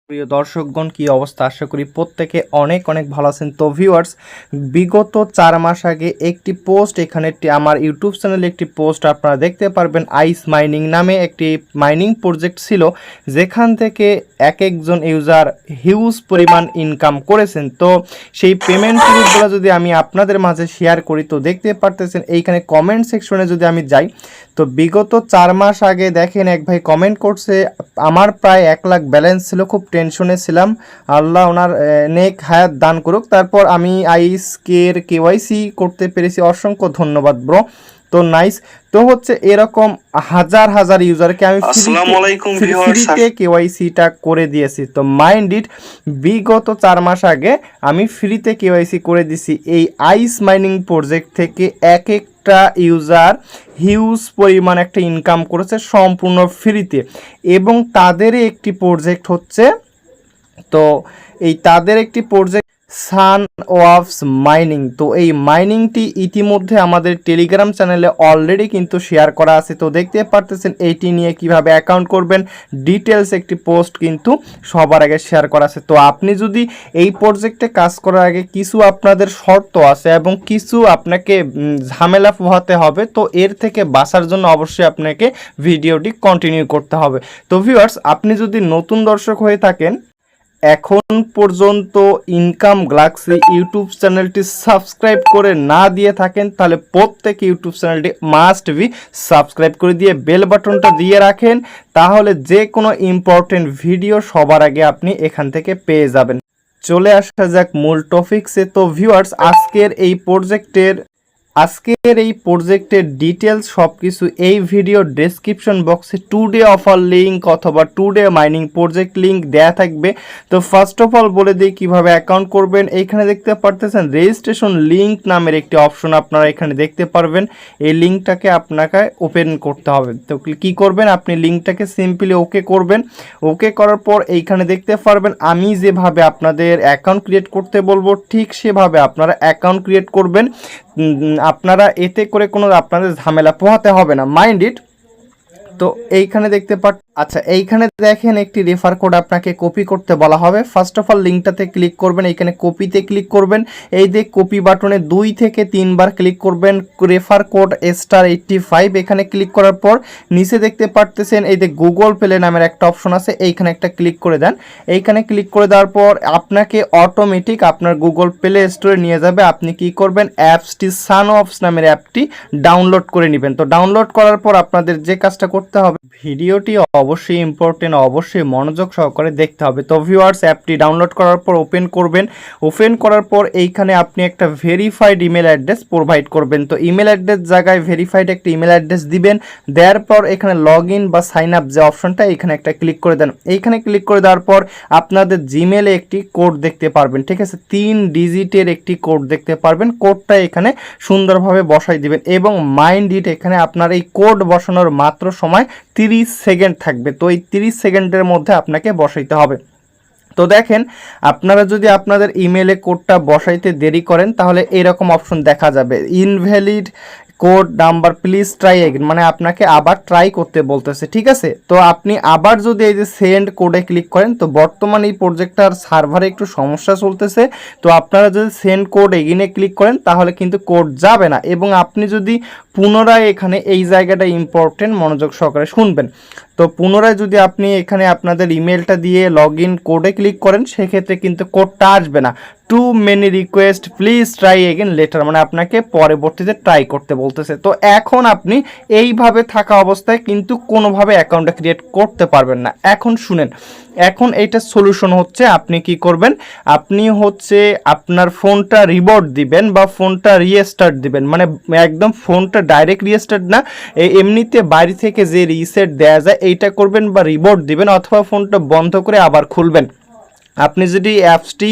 প্রিয় দর্শকগণ কি অবস্থা? আশা করি প্রত্যেকে অনেক অনেক ভালো আছেন। তো ভিউয়ার্স, বিগত 4 মাস আগে একটি পোস্ট এখানে আমার ইউটিউব চ্যানেলে একটি পোস্ট আপনারা দেখতে পারবেন। আইস মাইনিং নামে একটি মাইনিং প্রজেক্ট ছিল, যেখান থেকে এক একজন ইউজার হিউজ পরিমাণ ইনকাম করেছেন। তো সেই পেমেন্ট প্রুফগুলো যদি আমি আপনাদের মাঝে শেয়ার করি, তো দেখতে পারতেছেন এইখানে কমেন্ট সেকশনে যদি আমি যাই, তো বিগত 4 মাস আগে দেখেন এক ভাই কমেন্ট করছে, আমার প্রায় 1 লাখ ব্যালেন্স ছিল, খুব টেনশনে ছিলাম, আল্লাহ ওনার নেক হায়াত দান করুক। তারপর আমি আইসকের কেওয়াইসি করতে পেরেছি, অসংখ্য ধন্যবাদ ব্রো। তো নাইস। তো হচ্ছে এরকম হাজার হাজার ইউজারকে আমি ফ্রিতে কেওয়াইসিটা করে দিয়েছি। তো মাইন্ড ইট, বিগত 4 মাস আগে আমি ফ্রিতে কেওয়াইসি করে দিছি এই আইস মাইনিং প্রজেক্ট থেকে। এক একটা ইউজার হিউজ পরিমাণ একটা ইনকাম করেছে সম্পূর্ণ ফ্রিতে, এবং তাদেরই একটি প্রজেক্ট হচ্ছে, তো এই তাদের একটি প্রজেক্ট সান ওয়াভস মাইনিং। তো এই মাইনিংটি ইতিমধ্যে আমাদের টেলিগ্রাম চ্যানেলে অলরেডি কিন্তু শেয়ার করা আছে। তো দেখতে পারতেছেন এইটি নিয়ে কিভাবে অ্যাকাউন্ট করবেন, ডিটেলস একটি পোস্ট কিন্তু সবার আগে শেয়ার করা আছে। তো আপনি যদি এই প্রজেক্টে কাজ করার আগে কিছু আপনাদের শর্ত আছে এবং কিছু আপনাকে ঝামেলা পোহাতে হবে, তো এর থেকে বাঁচার জন্য অবশ্যই আপনাকে ভিডিওটি কন্টিনিউ করতে হবে। তো ভিউয়ার্স, আপনি যদি নতুন দর্শক হয়ে থাকেন, এখন পর্যন্ত ইনকাম গ্যালাক্সি ইউটিউব চ্যানেলটি সাবস্ক্রাইব করে না দিয়ে থাকেন, তাহলে প্রত্যেক ইউটিউব চ্যানেলটি মাস্ট বি সাবস্ক্রাইব করে দিয়ে বেল বাটনটা দিয়ে রাখেন, তাহলে যে কোনো ইম্পর্টেন্ট ভিডিও সবার আগে আপনি এখান থেকে পেয়ে যাবেন। চলে আসা যাক মূল টপিকসে। তো ভিউয়ার্স, আজকের এই প্রজেক্টের ডিটেলস সব কিছু এই ভিডিও ডেসক্রিপশন বক্সে টুডে অফার লিঙ্ক অথবা টুডে মাইনিং প্রজেক্ট লিঙ্ক দেয়া থাকবে। তো ফার্স্ট অফ অল বলে দিই কিভাবে অ্যাকাউন্ট করবেন। এইখানে দেখতে পারতেছেন রেজিস্ট্রেশন লিঙ্ক নামের একটি অপশন আপনারা এখানে দেখতে পারবেন। এই লিঙ্কটাকে আপনাকে ওপেন করতে হবে। তো কি করবেন, আপনি লিঙ্কটাকে সিম্পলি ওকে করবেন। ওকে করার পর এইখানে দেখতে পারবেন আমি যেভাবে আপনাদের অ্যাকাউন্ট ক্রিয়েট করতে বলবো, ঠিক সেভাবে আপনারা অ্যাকাউন্ট ক্রিয়েট করবেন। আপনারা এতে করে কোনো আপনাদের ঝামেলা পোহাতে হবে না, মাইন্ড ইট। তো এইখানে দেখতে আচ্ছা, এইখানে দেখেন একটি রেফার কোড আপনাকে কপি করতে বলা হবে। ফার্স্ট অফ অল লিঙ্কটাতে ক্লিক করবেন, এইখানে কপিতে ক্লিক করবেন। এই যে কপি বাটনে 2 থেকে 3 বার ক্লিক করবেন, রেফার কোড *85 এখানে ক্লিক করার পর নিচে দেখতে পারতেছেন এই যে গুগল প্লে নামের একটা অপশন আছে, এইখানে একটা ক্লিক করে দেন। এইখানে ক্লিক করে দেওয়ার পর আপনাকে অটোমেটিক আপনার গুগল প্লে স্টোরে নিয়ে যাবে। আপনি কি করবেন, অ্যাপসটি সান ওয়াভস নামের অ্যাপটি ডাউনলোড করে নেবেন। তো ডাউনলোড করার পর আপনাদের যে কাজটা করতে হবে, ভিডিওটি অবশ্যই ইম্পর্টেন্ট, অবশ্যই মনোযোগ সহকারে দেখতে হবে। তো ভিউয়ার্স, অ্যাপটি ডাউনলোড করার পর ওপেন করবেন। ওপেন করার পর এইখানে আপনি একটা ভেরিফাইড ইমেল অ্যাড্রেস প্রোভাইড করবেন। তো ইমেল অ্যাড্রেস জায়গায় ভেরিফাইড একটা ইমেল অ্যাড্রেস দিবেন। দেওয়ার পর এখানে লগ ইন বা সাইন আপ যে অপশনটা, এখানে একটা ক্লিক করে দেন। এইখানে ক্লিক করে দেওয়ার পর আপনাদের জিমেলে একটি কোড দেখতে পারবেন, ঠিক আছে, 3 ডিজিটের একটি কোড দেখতে পারবেন। কোডটা এখানে সুন্দরভাবে বসাই দিবেন এবং মাইন্ড ইট, এখানে আপনার এই কোড বসানোর মাত্র সময় 30 সেকেন্ড থাকবে। তো এই 30 সেকেন্ডের মধ্যে আপনাকে বসাইতে হবে। তো দেখেন, আপনারা যদি আপনাদের ইমেলে কোডটা বসাইতে দেরি করেন, তাহলে এরকম অপশন দেখা যাবে, invalid code number please try again, মানে আপনাকে আবার ট্রাই করতে বলতেছে, ঠিক আছে। তো আপনি আবার যদি এই যে সেন্ড কোডে ক্লিক করেন, তো বর্তমানে এই প্রজেক্টটার সার্ভারে একটু সমস্যা চলতেছে। তো আপনারা যদি সেন্ড কোড এগিনে ক্লিক করেন, তাহলে কিন্তু কোড যাবে না। এবং আপনি যদি পুনরায়, এখানে এই জায়গাটা ইম্পর্টেন্ট, মনোযোগ সহকারে শুনবেন। তো পুনরায় যদি আপনি এখানে আপনাদের ইমেলটা দিয়ে লগ ইন কোডে ক্লিক করেন, সেক্ষেত্রে কিন্তু কোডটা আসবে না। Too many request please try again later, মানে আপনাকে পরবর্তীতে ট্রাই করতে বলতেছে। তো এখন আপনি এইভাবে থাকা অবস্থায় কিন্তু কোনোভাবে অ্যাকাউন্টটা ক্রিয়েট করতে পারবেন না। এখন শুনেন, এখন এইটা সলিউশন হচ্ছে, আপনি কি করবেন, আপনি হচ্ছে আপনার ফোনটা রিবোট দিবেন বা ফোনটা রিস্টার্ট দিবেন, মানে একদম ফোনটা ডাইরেক্ট রিস্টার্ট না, এমনিতে বাইরে থেকে যে রিসেট দেওয়া যায় এইটা করবেন, বা রিবোট দিবেন, অথবা ফোনটা বন্ধ করে আবার খুলবেন। আপনি যদি অ্যাপসটি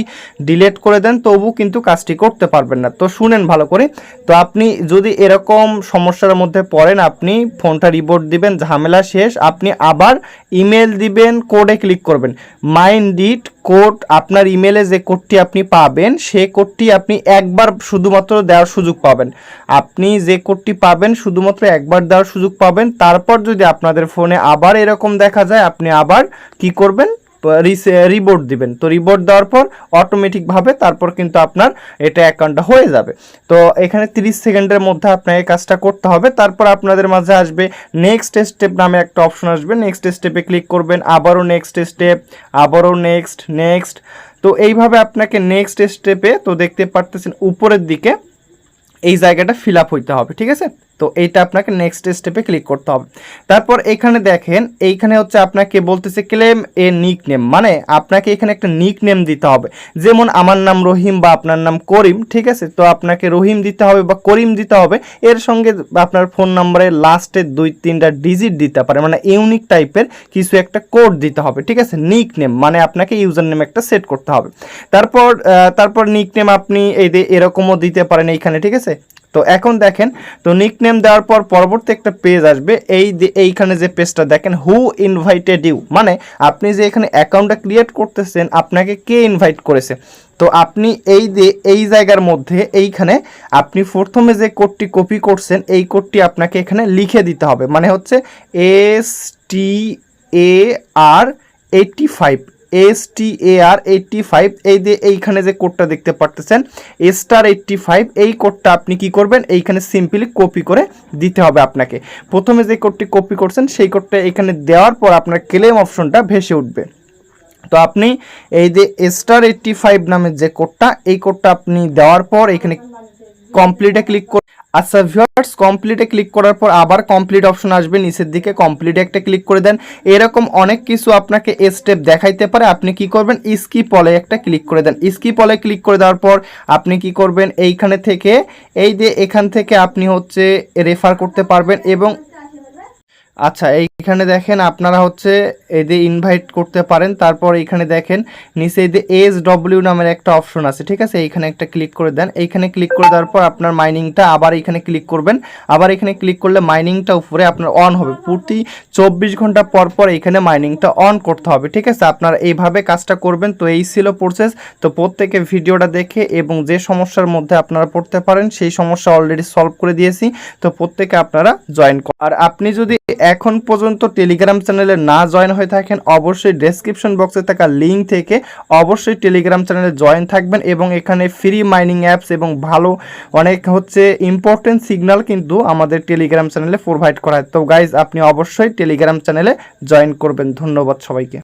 ডিলিট করে দেন, তবু কিন্তু কাজটি করতে পারবেন না। তো শুনেন ভালো করে, তো আপনি যদি এরকম সমস্যার মধ্যে পড়েন, আপনি ফোনটা রিবোট দিবেন, ঝামেলা শেষ, আপনি আবার ইমেল দিবেন, কোডে ক্লিক করবেন, মাইন্ড ইট কোড, আপনার ইমেলে যে কোডটি আপনি পাবেন, সেই কোডটি আপনি একবার শুধুমাত্র দেওয়ার সুযোগ পাবেন। আপনি যে কোডটি পাবেন শুধুমাত্র একবার দেওয়ার সুযোগ পাবেন। তারপর যদি আপনাদের ফোনে আবার এরকম দেখা যায়, আপনি আবার কি করবেন, রিবোর্ড দিবেন। তো রিবোর্ড দেওয়ার পর অটোমেটিকভাবে তারপর কিন্তু আপনার এটা অ্যাকাউন্টটা হয়ে যাবে। তো এখানে 30 সেকেন্ডের মধ্যে আপনাকে কাজটা করতে হবে। তারপর আপনাদের মাঝে আসবে নেক্সট স্টেপ নামে একটা অপশন আসবে, নেক্সট স্টেপে ক্লিক করবেন, আবারও নেক্সট স্টেপ, আবারও নেক্সট। তো এইভাবে আপনাকে নেক্সট স্টেপে তো দেখতে পারতেছেন উপরের দিকে এই জায়গাটা ফিল আপ হইতে হবে, ঠিক আছে। তো এইটা আপনাকে নেক্সট স্টেপে ক্লিক করতে হবে। তারপর এখানে দেখেন এইখানে হচ্ছে আপনাকে বলতেছে ক্লেম এ নিক নেম, মানে আপনাকে এখানে একটা নিক নেম দিতে হবে। যেমন আমার নাম রহিম বা আপনার নাম করিম, ঠিক আছে। তো আপনাকে রহিম দিতে হবে বা করিম দিতে হবে, এর সঙ্গে আপনার ফোন নাম্বারের লাস্টের 2-3টা ডিজিট দিতে পারে, মানে ইউনিক টাইপের কিছু একটা কোড দিতে হবে, ঠিক আছে। নিক নেম মানে আপনাকে ইউজার নেম একটা সেট করতে হবে। তারপর নিক নেম আপনি এই যে এরকমও দিতে পারেন এইখানে, ঠিক আছে। তো এখন দেখেন, তো নিকনেম দেওয়ার পর পরবর্তী একটা পেজ আসবে। এইখানে যে পেজটা দেখেন হু ইনভাইটেড ইউ, মানে আপনি যে এখানে অ্যাকাউন্টটা ক্রিয়েট করতেছেন আপনাকে কে ইনভাইট করেছে। তো আপনি এই জায়গার মধ্যে এইখানে আপনি প্রথমে যে কোডটি কপি করছেন এই কোডটি আপনাকে এখানে লিখে দিতে হবে, মানে হচ্ছে STAR85 এই যে এইখানে যে কোডটা দেখতে পারতেছেন *85, এই কোডটা আপনি কি করবেন এইখানে সিম্পলি কপি করে দিতে হবে আপনাকে। প্রথমে যে কোডটি কপি করছেন সেই কোডটা এখানে দেওয়ার পর আপনার ক্লেম অপশনটা ভেসে উঠবে। তো আপনি এই যে *85 নামের যে কোডটা, এই কোডটা আপনি দেওয়ার পর এখানে কমপ্লিটে ক্লিক করে, আচ্ছা ভিউয়ার্স, কমপ্লিটে ক্লিক করার পর আবার কমপ্লিট অপশন আসবে নিচের দিকে, কমপ্লিটে একটা ক্লিক করে দেন। এরকম অনেক কিছু আপনাকে স্টেপ দেখাইতে পারে, আপনি কি করবেন স্কিপ অলে একটা ক্লিক করে দেন। স্কিপ অলে ক্লিক করে দেওয়ার পর আপনি কি করবেন এইখানে থেকে এই যে এখান থেকে আপনি হচ্ছে রেফার করতে পারবেন। এবং আচ্ছা এইখানে দেখেন আপনারা হচ্ছে এদের ইনভাইট করতে পারেন। তারপর এইখানে দেখেন নিচে এই যে SW নামের একটা অপশন আছে, ঠিক আছে। এইখানে একটা ক্লিক করে দেন। এইখানে ক্লিক করে দেওয়ার পর আপনার মাইনিংটা আবার এইখানে ক্লিক করবেন। আবার এখানে ক্লিক করলে মাইনিংটা উপরে আপনার অন হবে। প্রতি 24 ঘন্টা পর পর এইখানে মাইনিংটা অন করতে হবে, ঠিক আছে। আপনারা এইভাবে কাজটা করবেন। তো এই ছিল প্রসেস। তো প্রত্যেকে ভিডিওটা দেখে এবং যে সমস্যার মধ্যে আপনারা পড়তে পারেন সেই সমস্যা অলরেডি সলভ করে দিয়েছি। তো প্রত্যেকে আপনারা জয়েন করুন। আর আপনি যদি এখন পর্যন্ত টেলিগ্রাম চ্যানেলে না জয়েন হয়ে থাকেন অবশ্যই ডেসক্রিপশন বক্সে থাকা লিঙ্ক থেকে অবশ্যই টেলিগ্রাম চ্যানেলে জয়েন থাকবেন। এবং এখানে ফ্রি মাইনিং অ্যাপস এবং ভালো অনেক হচ্ছে ইম্পর্টেন্ট সিগন্যাল কিন্তু আমাদের টেলিগ্রাম চ্যানেলে প্রোভাইড করা হয়। তো গাইজ আপনি অবশ্যই টেলিগ্রাম চ্যানেলে জয়েন করবেন। ধন্যবাদ সবাইকে।